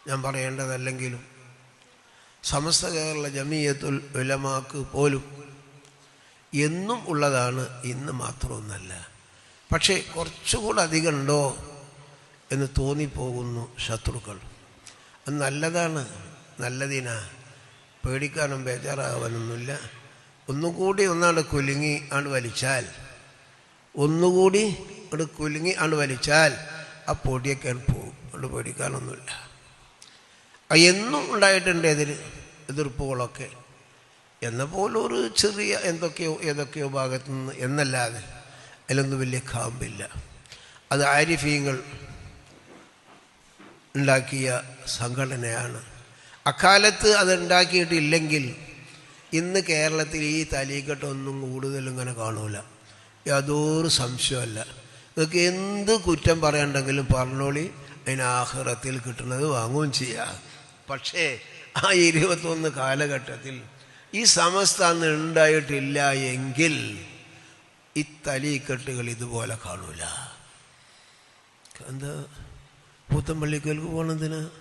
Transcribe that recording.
ഞാൻ പറയേണ്ടതല്ലെങ്കിലും സമസ്ത കേരള ജമിയത്തുൽ ഉലമാക്ക് പോലും എന്നും ഉള്ളതാണ്, ഇന്ന് മാത്രമൊന്നല്ല. പക്ഷേ കുറച്ചുകൂടെ അധികം ഉണ്ടോ എന്ന് തോന്നിപ്പോകുന്നു ശത്രുക്കൾ. അത് നല്ലതാണ്, നല്ലതിനാ, പേടിക്കാനും ബേജാറാവാനൊന്നുമില്ല. ഒന്നുകൂടി ഒന്നാണ്ട് കുലുങ്ങി ആണ്ട് വലിച്ചാൽ, ഒന്നുകൂടി അവിടെ കുലുങ്ങി ആണ്ട് വലിച്ചാൽ ആ പൊടിയൊക്കെ പോകും. അവിടെ പേടിക്കാനൊന്നുമില്ല. എന്നും ഉണ്ടായിട്ടുണ്ട് ഇതിൽ എതിർപ്പുകളൊക്കെ. എന്ന പോലൊരു ചെറിയ ഏതൊക്കെയോ ഭാഗത്തു നിന്ന് എന്നല്ലാതെ അതിലൊന്നും വലിയ കാമ്പില്ല. അത് ആരിഫീങ്ങൾ ഉണ്ടാക്കിയ സംഘടനയാണ്. അക്കാലത്ത് അതുണ്ടാക്കിയിട്ടില്ലെങ്കിൽ ഇന്ന് കേരളത്തിൽ ഈ തലീക്കെട്ടൊന്നും കൂടുതലും ഇങ്ങനെ കാണൂല. യാതൊരു സംശയമല്ല. നിങ്ങൾക്ക് എന്ത് കുറ്റം പറയണ്ടെങ്കിലും പറഞ്ഞോളി, അതിന് ആഖിറത്തിൽ കിട്ടുന്നത് വാങ്ങുകയും ചെയ്യാം. പക്ഷേ ആ 21 കാലഘട്ടത്തിൽ ഈ സമസ്ത അന്ന് ഉണ്ടായിട്ടില്ല എങ്കിൽ ഈ തലീക്കെട്ടുകൾ ഇതുപോലെ കാണൂല. എന്താ പുത്തമ്പള്ളിക്കൽക്ക് പോകണമെന്തിനാ?